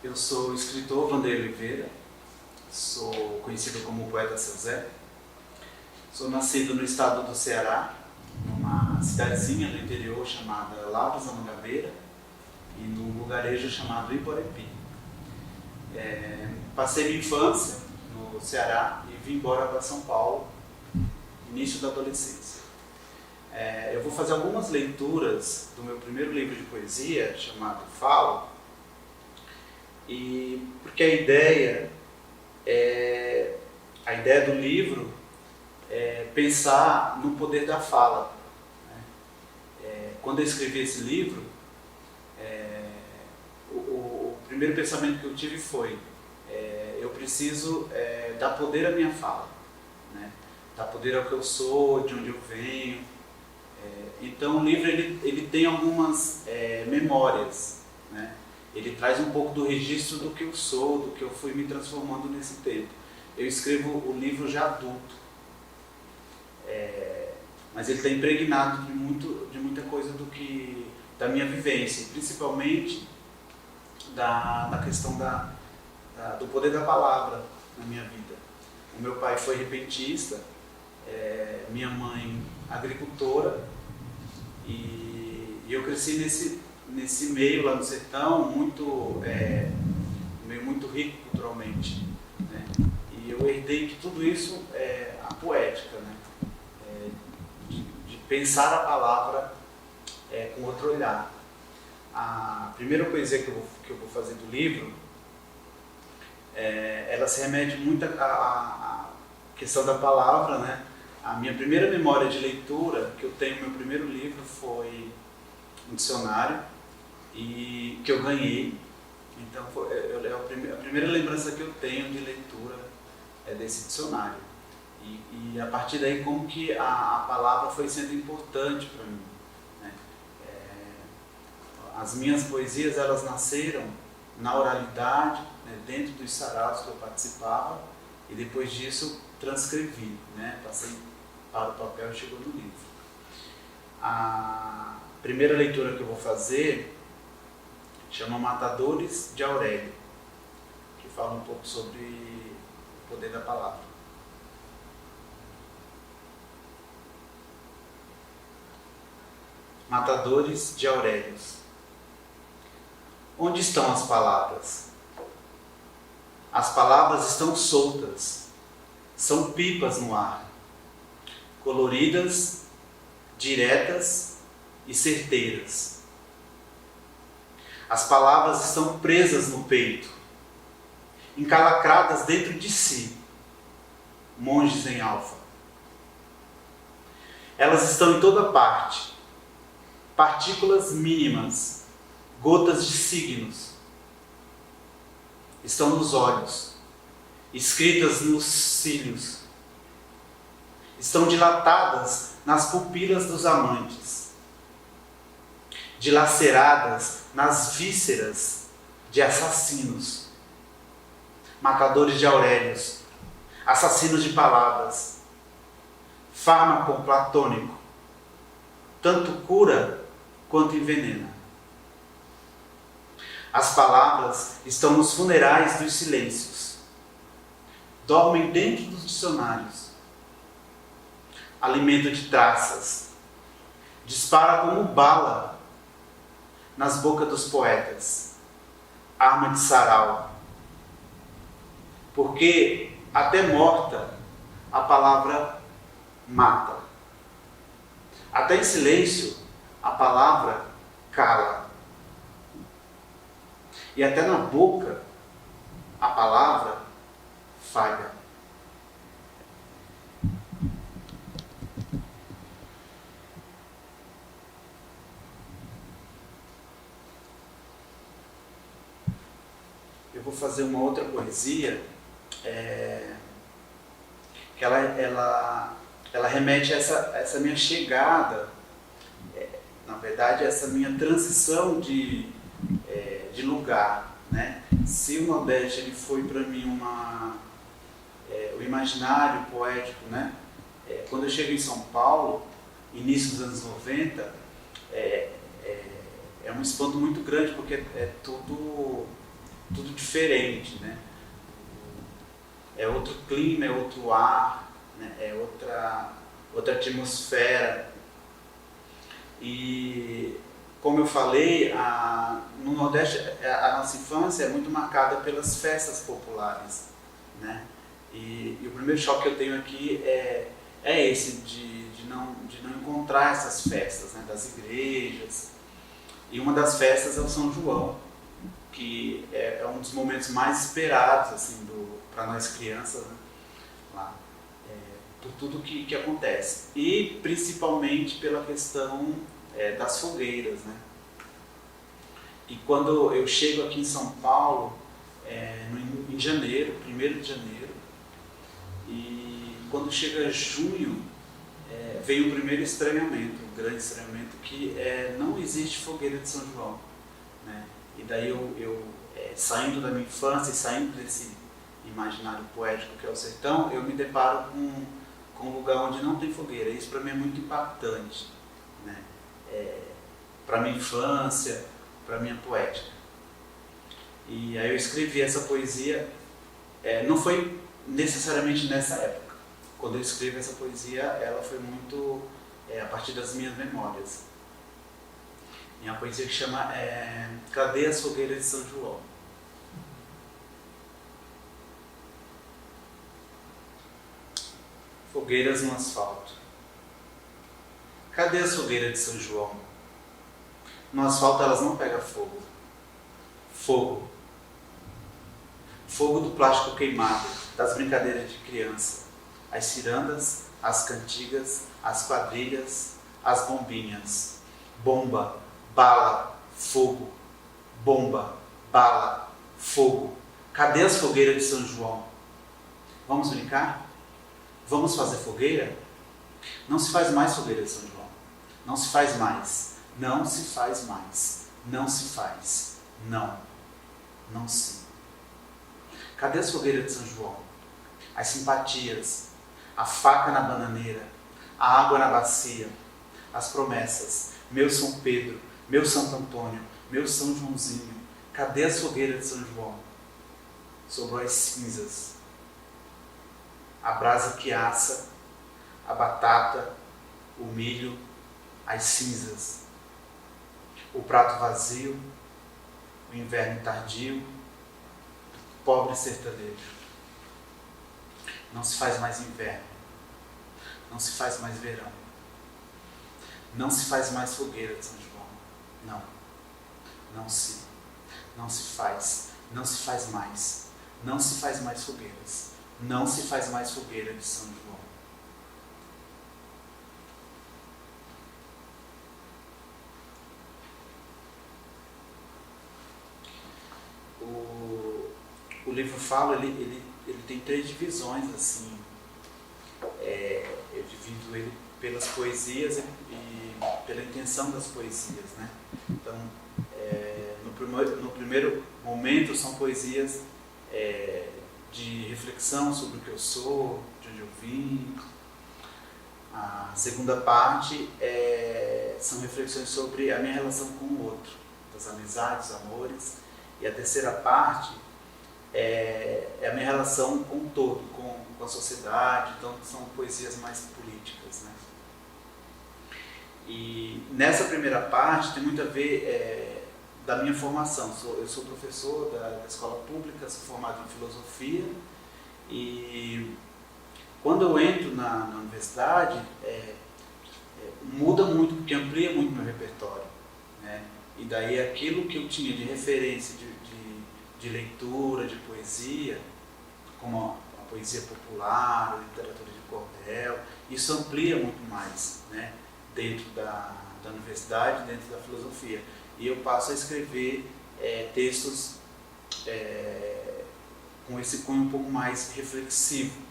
Eu sou o escritor Vanderlei Oliveira, sou conhecido como Poeta Seu Zé. Sou nascido no estado do Ceará, numa cidadezinha do interior chamada Lavras da Mangabeira e num lugarejo chamado Iporepí. Passei minha infância no Ceará e vim embora para São Paulo, início da adolescência. Eu vou fazer algumas leituras do meu primeiro livro de poesia, chamado Falo, e porque a ideia do livro é pensar no poder da fala. Quando eu escrevi esse livro, o primeiro pensamento que eu tive foi: eu preciso dar poder à minha fala, né? Dar poder ao que eu sou, de onde eu venho. Então o livro ele tem algumas memórias, né? Ele traz um pouco do registro do que eu sou, do que eu fui me transformando nesse tempo. Eu escrevo o livro já adulto, mas ele está impregnado de muita coisa da minha vivência, principalmente da questão do poder da palavra na minha vida. O meu pai foi repentista, minha mãe agricultora, e eu cresci nesse meio lá no sertão, meio muito rico culturalmente, né? E eu herdei de tudo isso a poética, né? De pensar a palavra com outro olhar. A primeira poesia que eu vou fazer do livro, ela se remete muito à questão da palavra, né? A minha primeira memória de leitura que eu tenho no meu primeiro livro foi um dicionário, e que eu ganhei. Então a primeira lembrança que eu tenho de leitura é desse dicionário, e a partir daí como que a palavra foi sendo importante para mim, né? As minhas poesias, elas nasceram na oralidade, né, dentro dos saraus que eu participava, e depois disso transcrevi, né? Passei para o papel e chegou no livro. A primeira leitura que eu vou fazer chama Matadores de Aurélio, que fala um pouco sobre o poder da palavra. Matadores de Aurélio. Onde estão as palavras? As palavras estão soltas, são pipas no ar, coloridas, diretas e certeiras. As palavras estão presas no peito, encalacradas dentro de si, monges em alfa. Elas estão em toda parte, partículas mínimas, gotas de signos. Estão nos olhos, escritas nos cílios. Estão dilatadas nas pupilas dos amantes, dilaceradas nas vísceras de assassinos, matadores de Aurélios, assassinos de palavras, fármaco platônico, tanto cura quanto envenena. As palavras estão nos funerais dos silêncios, dormem dentro dos dicionários, alimento de traças, dispara como bala nas bocas dos poetas, arma de sarau. Porque até morta a palavra mata. Até em silêncio a palavra cala. E até na boca a palavra falha. Eu vou fazer uma outra poesia que ela remete a essa minha chegada, na verdade, essa minha transição de lugar, né? Se o Nordeste ele foi para mim o imaginário poético, né? Quando eu cheguei em São Paulo, início dos anos 90, é um espanto muito grande, porque é tudo tudo diferente, né? É outro clima, é outro ar, né? É outra atmosfera. E, como eu falei, no Nordeste a nossa infância é muito marcada pelas festas populares, né? E o primeiro choque que eu tenho aqui é esse, de não encontrar essas festas, né, das igrejas. E uma das festas é o São João, que é um dos momentos mais esperados assim, para nós crianças, né, lá, por tudo que acontece. E principalmente pela questão das fogueiras, né? E quando eu chego aqui em São Paulo, em janeiro, 1º de janeiro, e quando chega junho, veio o primeiro estranhamento, um grande estranhamento, que não existe fogueira de São João, né? E daí eu saindo da minha infância e saindo desse imaginário poético que é o sertão, eu me deparo com um lugar onde não tem fogueira. Isso para mim é muito impactante, né? Para minha infância, para minha poética. E aí eu escrevi essa poesia, não foi necessariamente nessa época. Quando eu escrevo essa poesia, ela foi muito a partir das minhas memórias. E é uma poesia que chama Cadê as Fogueiras de São João? Fogueiras no asfalto. Cadê as fogueiras de São João? No asfalto elas não pegam fogo. Fogo. Fogo do plástico queimado, das brincadeiras de criança. As cirandas, as cantigas, as quadrilhas, as bombinhas. Bomba, bala, fogo. Bomba, bala, fogo. Cadê as fogueiras de São João? Vamos brincar? Vamos fazer fogueira? Não se faz mais fogueira de São João. Não se faz mais. Não se faz mais. Não se faz. Não. Não se. Cadê as fogueiras de São João? As simpatias, a faca na bananeira, a água na bacia, as promessas, meu São Pedro, meu Santo Antônio, meu São Joãozinho. Cadê as fogueiras de São João? Sobrou as cinzas, a brasa que assa, a batata, o milho, as cinzas, o prato vazio, o inverno tardio, pobre sertanejo. Não se faz mais inverno, não se faz mais verão, não se faz mais fogueira de São João. Não se faz mais, não se faz mais fogueiras, não se faz mais fogueira de São João. O livro fala, ele tem 3 divisões, assim. Eu divido ele pelas poesias e pela intenção das poesias, né? Então, no primeiro momento são poesias de reflexão sobre o que eu sou, de onde eu vim. A segunda parte são reflexões sobre a minha relação com o outro, das amizades, amores. E a terceira parte é a minha relação com o todo, com a sociedade. Então são poesias mais políticas, né? E nessa primeira parte tem muito a ver da minha formação. Eu sou professor da escola pública, sou formado em filosofia, e quando eu entro na universidade muda muito, porque amplia muito meu repertório, né? E daí aquilo que eu tinha de referência de leitura, de poesia, como a poesia popular, a literatura de cordel, isso amplia muito mais, né, dentro da universidade, dentro da filosofia. E eu passo a escrever textos com esse cunho um pouco mais reflexivo,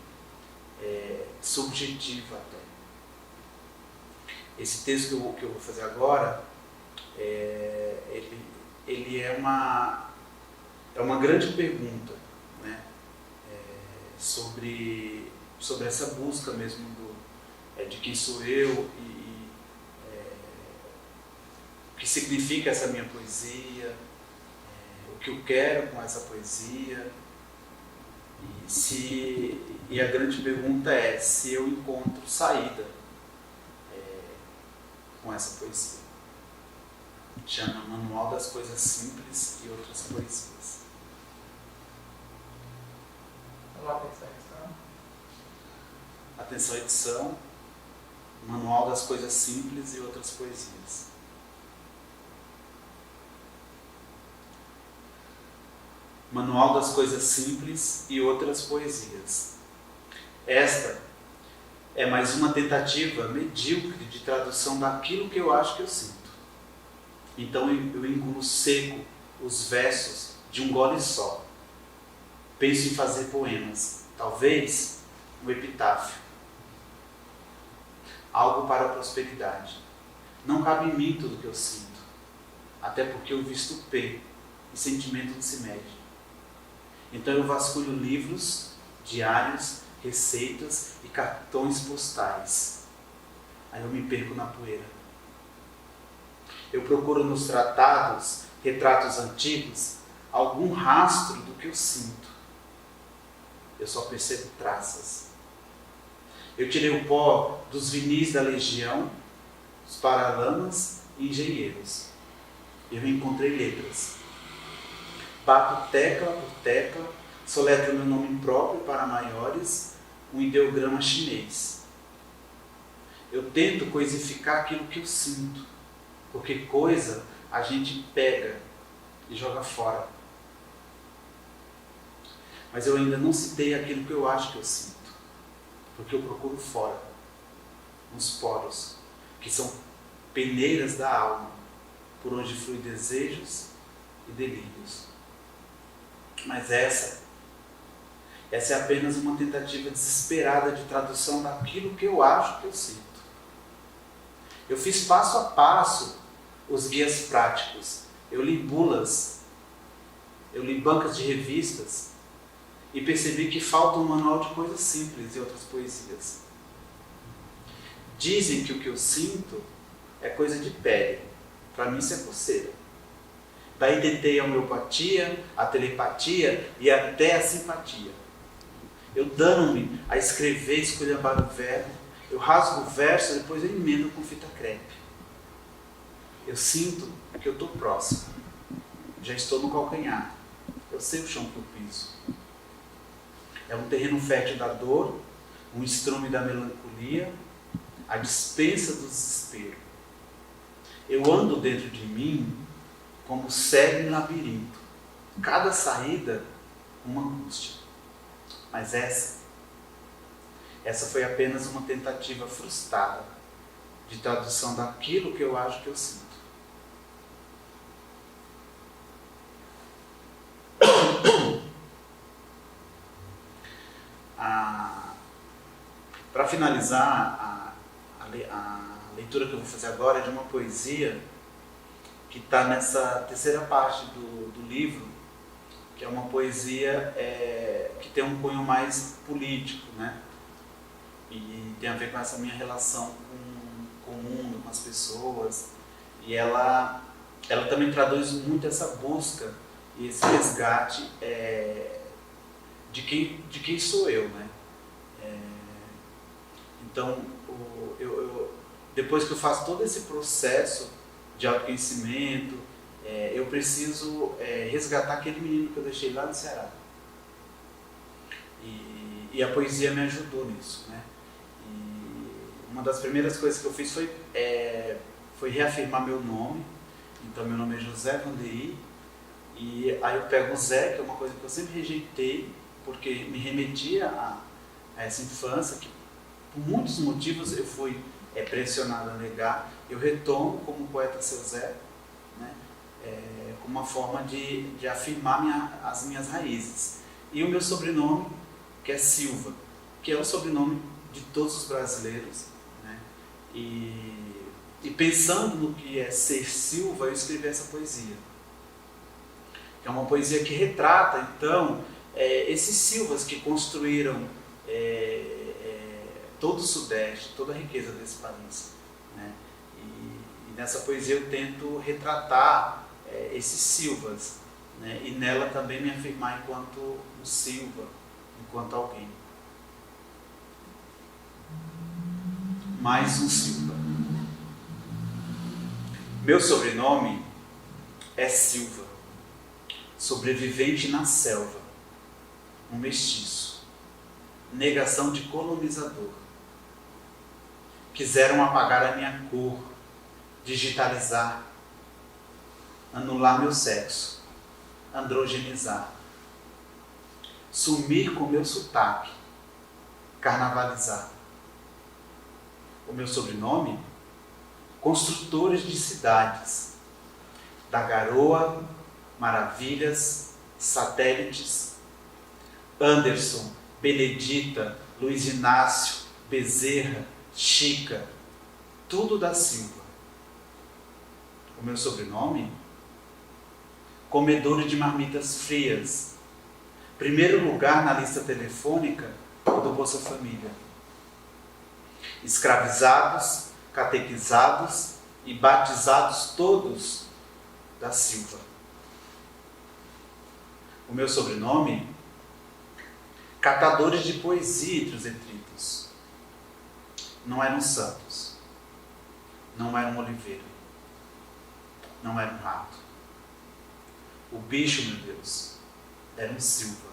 subjetivo até. Esse texto que eu vou fazer agora, ele é uma grande pergunta, né? Sobre essa busca mesmo de quem sou eu e o que significa essa minha poesia, o que eu quero com essa poesia. E a grande pergunta é se eu encontro saída com essa poesia. Chama Manual das Coisas Simples e Outras Poesias. Atenção, edição. Manual das Coisas Simples e Outras Poesias. Manual das Coisas Simples e Outras Poesias. Esta é mais uma tentativa medíocre de tradução daquilo que eu acho que eu sinto. Então eu engulo seco os versos de um gole só. Penso em fazer poemas, talvez um epitáfio. Algo para a prosperidade. Não cabe em mim tudo o que eu sinto, até porque eu visto P e sentimento não se mede. Então eu vasculho livros, diários, receitas e cartões postais. Aí eu me perco na poeira. Eu procuro nos tratados, retratos antigos, algum rastro do que eu sinto. Eu só percebo traças. Eu tirei o pó dos vinis da legião, dos paralamas e engenheiros. Eu encontrei letras. Bato tecla por tecla, soletro meu nome próprio para maiores, um ideograma chinês. Eu tento coisificar aquilo que eu sinto, porque coisa a gente pega e joga fora. Mas eu ainda não citei aquilo que eu acho que eu sinto, porque eu procuro fora, nos poros, que são peneiras da alma, por onde fluem desejos e delírios. Mas essa é apenas uma tentativa desesperada de tradução daquilo que eu acho que eu sinto. Eu fiz passo a passo os guias práticos. Eu li bulas, eu li bancas de revistas e percebi que falta um manual de coisas simples e outras poesias. Dizem que o que eu sinto é coisa de pele. Para mim isso é coceira. Daí tentei a homeopatia, a telepatia e até a simpatia. Eu dano-me a escrever, esculhambar o verbo, eu rasgo o verso e depois eu emendo com fita crepe. Eu sinto que eu estou próximo. Já estou no calcanhar. Eu sei o chão que eu piso. É um terreno fértil da dor, um estrume da melancolia, a dispensa do desespero. Eu ando dentro de mim como cego em labirinto. Cada saída, uma angústia. Mas essa foi apenas uma tentativa frustrada de tradução daquilo que eu acho que eu sinto. Para finalizar, a leitura que eu vou fazer agora é de uma poesia que está nessa terceira parte do livro, que é uma poesia que tem um cunho mais político, né? E tem a ver com essa minha relação com o mundo, com as pessoas. E ela também traduz muito essa busca e esse resgate de quem sou eu, né? Então, depois que eu faço todo esse processo de autoconhecimento, eu preciso resgatar aquele menino que eu deixei lá no Ceará. E a poesia me ajudou nisso, né? E uma das primeiras coisas que eu fiz foi reafirmar meu nome. Então, meu nome é José Vandery, e aí eu pego o Zé, que é uma coisa que eu sempre rejeitei, porque me remetia a essa infância, que por muitos motivos eu fui pressionado a negar. Eu retomo como poeta Seu Zé, né? Como uma forma de afirmar as minhas raízes. E o meu sobrenome, que é Silva, que é o sobrenome de todos os brasileiros, né? E pensando no que é ser Silva, eu escrevi essa poesia. Que é uma poesia que retrata, então, esses Silvas que construíram todo o Sudeste, toda a riqueza desse país, né? E nessa poesia eu tento retratar esses Silvas, né? E nela também me afirmar enquanto um Silva, enquanto alguém. Mais um Silva. Meu sobrenome é Silva, sobrevivente na selva, um mestiço, negação de colonizador. Quiseram apagar a minha cor, digitalizar, anular meu sexo, androgenizar, sumir com meu sotaque, carnavalizar. O meu sobrenome? Construtores de cidades, da Garoa, Maravilhas, Satélites, Anderson, Benedita, Luiz Inácio, Bezerra, Chica, tudo da Silva. O meu sobrenome? Comedores de marmitas frias, primeiro lugar na lista telefônica do Bolsa Família. Escravizados, catequizados e batizados todos da Silva. O meu sobrenome? Catadores de poesia entre os detritos. Não eram santos, não eram Oliveira, não era um rato. O bicho, meu Deus, era um Silva.